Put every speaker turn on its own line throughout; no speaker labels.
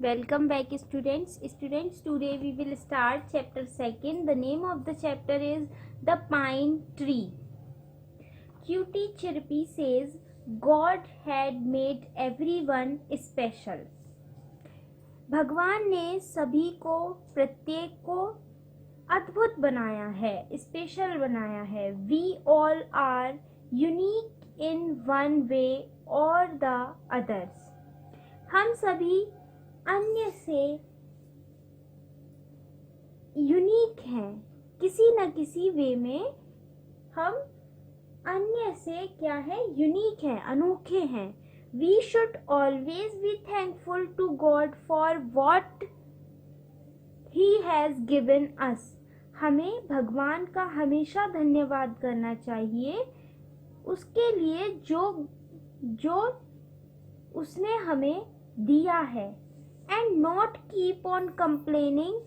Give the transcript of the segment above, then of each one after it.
Welcome back students, today we will start chapter 2. The name of the chapter is The Pine Tree. Cutie Chirpy says God had made everyone special. भगवान ने सभी को, प्रत्येक को अद्भुत बनाया है, स्पेशल बनाया है. We all are unique in one way or the others. हम सभी अन्य से यूनिक हैं, किसी न किसी वे में हम अन्य से क्या है, यूनिक हैं, अनोखे हैं. We should always be thankful to God for what He has given us. हमें भगवान का हमेशा धन्यवाद करना चाहिए उसके लिए जो उसने हमें दिया है. And not keep on complaining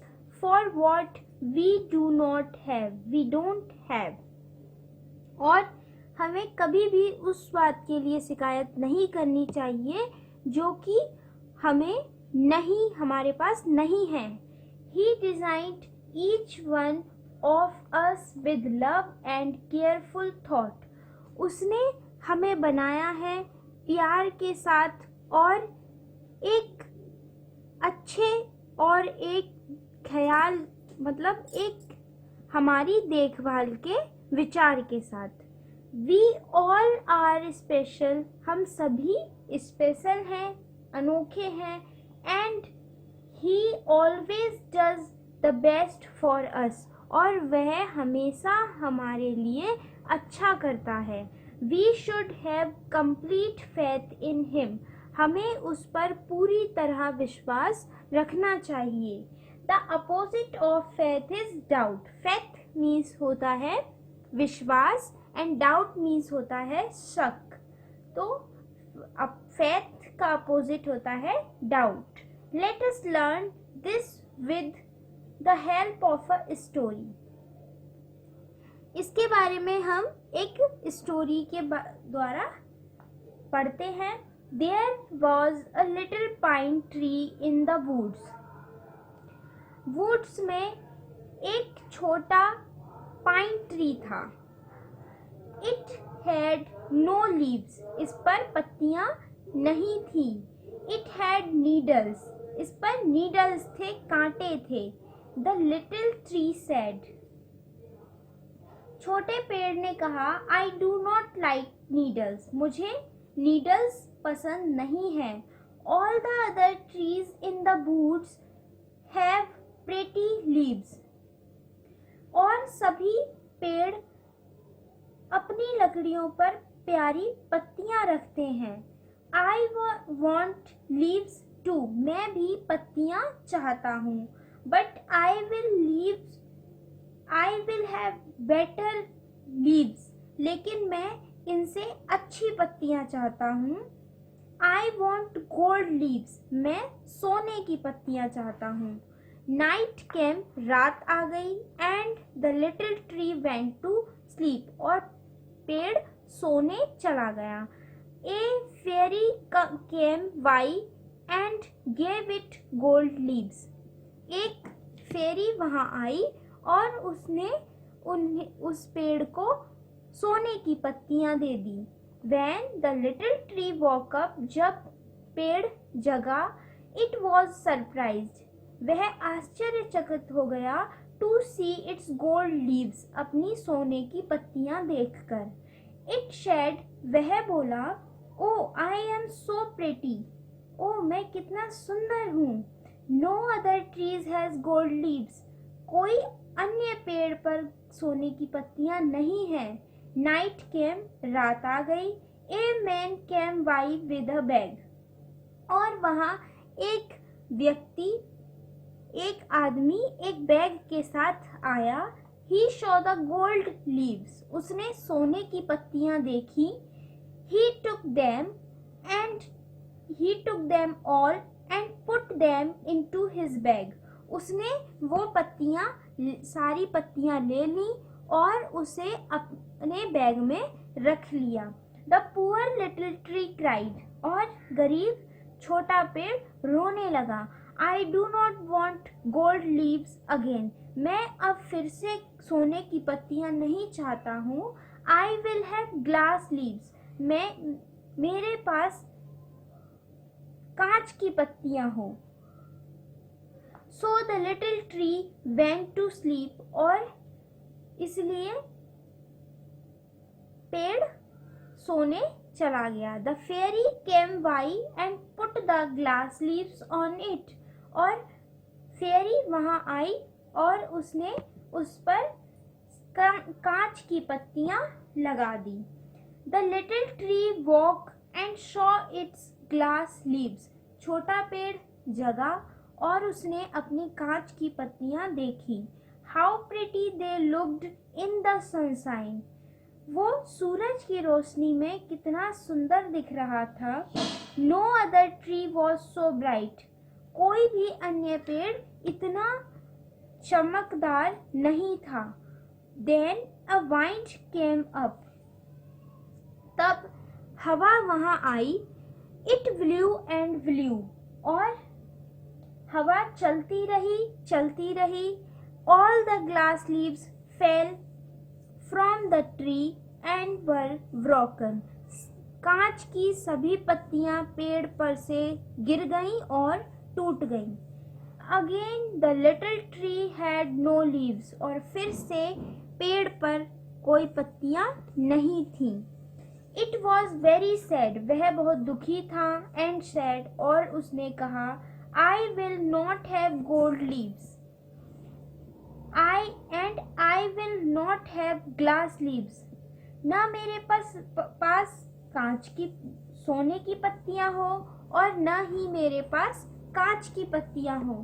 for what we don't have. और हमें कभी भी उस बात के लिए शिकायत नहीं करनी चाहिए जो कि हमारे पास नहीं है. He designed each one of us with love and careful thought. उसने हमें बनाया है प्यार के साथ और एक अच्छे और एक ख्याल एक हमारी देखभाल के विचार के साथ. We all are special. हम सभी स्पेशल हैं, अनोखे हैं. And He always does the best for us. और वह हमेशा हमारे लिए अच्छा करता है. We should have complete faith in Him. हमें उस पर पूरी तरह विश्वास रखना चाहिए. The opposite of faith is doubt. Faith means होता है विश्वास and doubt means होता है शक. तो faith का opposite होता है doubt. Let us learn this with the help of a story. इसके बारे में हम एक स्टोरी के द्वारा पढ़ते हैं. There was a little pine tree in the woods. Woods में एक छोटा pine tree था. It had no leaves. इस पर पत्तियां नहीं थी. It had needles. इस पर needles थे, कांटे थे. The little tree said. छोटे पेड़ ने कहा, I do not like needles. मुझे needles पसंद नहीं है. All the other trees in the woods have pretty leaves. और सभी पेड़ अपनी लकड़ियों पर प्यारी पत्तियां रखते हैं. I want leaves too. मैं भी पत्तियां चाहता हूँ. But I will have better leaves. लेकिन मैं इनसे अच्छी पत्तियां चाहता हूँ. I want gold leaves. मैं सोने की पत्तियां चाहता हूँ. Night came. रात आ गई. And the little tree went to sleep. और पेड़ सोने चला गया. A fairy came by and gave it gold leaves. एक फेरी वहां आई और उसने उस पेड़ को सोने की पत्तियां दे दी. When the little tree woke up, जब पेड़ जगा, it was surprised. वह आश्चर्यचकित हो गया to see its gold leaves. अपनी सोने की पत्तियां देखकर. It said. वह बोला, Oh, I am so pretty. मैं कितना सुंदर हूँ. No other trees has gold leaves. कोई अन्य पेड़ पर सोने की पत्तियां नहीं है. Night came. रात आ गई. A man came by with a bag. और वहाँ एक आदमी एक बैग के साथ आया. He saw the gold leaves. उसने सोने की पत्तियां देखी. He took them all and put them into his bag. उसने वो सारी पत्तियां ले ली और उसे अपने बैग में रख लिया. The poor little tree cried. और गरीब छोटा पेड़ रोने लगा. I do not want gold leaves again. मैं अब फिर से सोने की पत्तियां नहीं चाहता हूँ. I will have glass leaves. मेरे पास कांच की पत्तियां हो. So the little tree went to sleep. और इसलिए पेड़ सोने चला गया. The fairy came by and put the glass leaves on it. और फेरी वहां आई और उसने उस पर कांच की पत्तियां लगा दी. The little tree woke and saw its glass leaves. छोटा पेड़ जगा और उसने अपनी कांच की पत्तियां देखी. How pretty they looked in the sunshine. वो सूरज की रोशनी में कितना सुंदर दिख रहा था. No other tree was so bright. कोई भी अन्य पेड़ इतना चमकदार नहीं था. Then a wind came up. तब हवा वहां आई. It blew and blew. और हवा चलती रही. All the glass leaves fell from the tree and were broken. कांच की सभी पत्तियां पेड़ पर से गिर गईं और टूट गईं. Again the little tree had no leaves. और फिर से पेड़ पर कोई पत्तियां नहीं थीं. It was very sad. वह बहुत दुखी था. And said. और उसने कहा I will not have gold leaves. I will not have glass leaves. ना मेरे पास कांच की सोने की पत्तियां हो और न ही मेरे पास कांच की पत्तियां हो.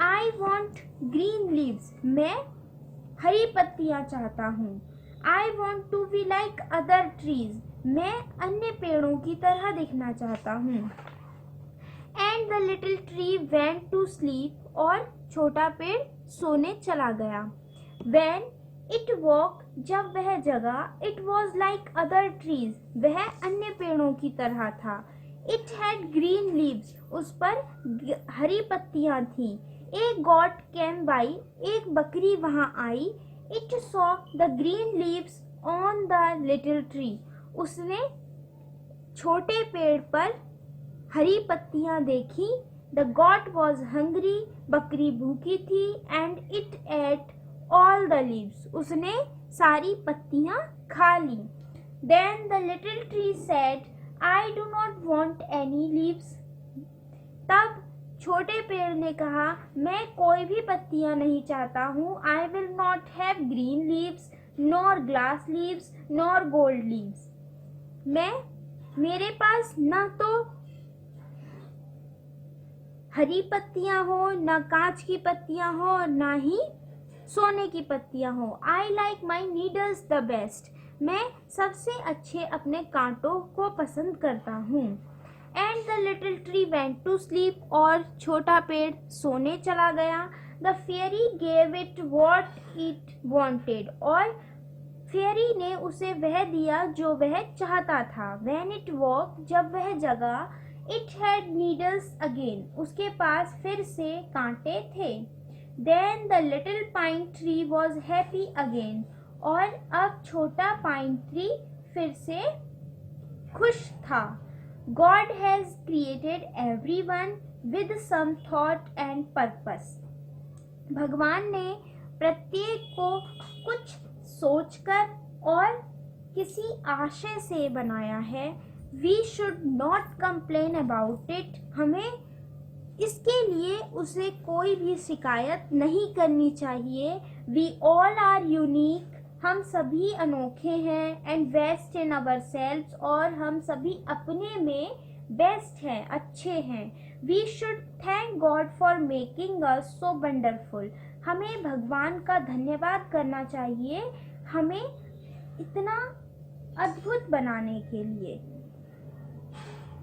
I want green leaves. मैं हरी पत्तियां चाहता हूँ. I want to be like other trees. मैं अन्य पेड़ों की तरह दिखना चाहता हूँ. And the little tree went to sleep. और छोटा पेड़ सोने चला गया. When it woke. जब वह जगा. It was like other trees. वह अन्य पेड़ों की तरह था. It had green leaves. उस पर हरी पत्तियां थीं. A goat came by. एक बकरी वहां आई. It saw the green leaves on the little tree. उसने छोटे पेड़ पर हरी पत्तियां देखी. The goat was hungry. बकरी भूखी थी. And it ate all the leaves. उसने सारी पत्तियां खा ली. Then the little tree said, I do not want any leaves. तब छोटे पेड़ ने कहा मैं कोई भी पत्तियां नहीं चाहता हूँ. I will not have green leaves, nor glass leaves, nor gold leaves. मेरे पास न तो हरी पत्तियां हो, न कांच की पत्तियां हो, और न ही सोने की पत्तियां हो. I like my needles the best. मैं सबसे अच्छे अपने कांटों को पसंद करता हूँ. And the little tree went to sleep. और छोटा पेड़ सोने चला गया. The fairy gave it what it wanted. और फेरी ने उसे वह दिया जो वह चाहता था. When it woke. जब वह जगा. It had needles again. उसके पास फिर से कांटे थे. Then the little pine tree was happy again. और अब छोटा पाइन ट्री फिर से खुश था. God has created everyone with some thought and purpose. भगवान ने प्रत्येक को कुछ सोचकर और किसी आशय से बनाया है. We should not complain about it. हमें इसके लिए उसे कोई भी शिकायत नहीं करनी चाहिए. We all are unique. हम सभी अनोखे हैं. And best in ourselves. और हम सभी अपने में बेस्ट हैं, अच्छे हैं. We should thank God for making us so wonderful. हमें भगवान का धन्यवाद करना चाहिए हमें इतना अद्भुत बनाने के लिए.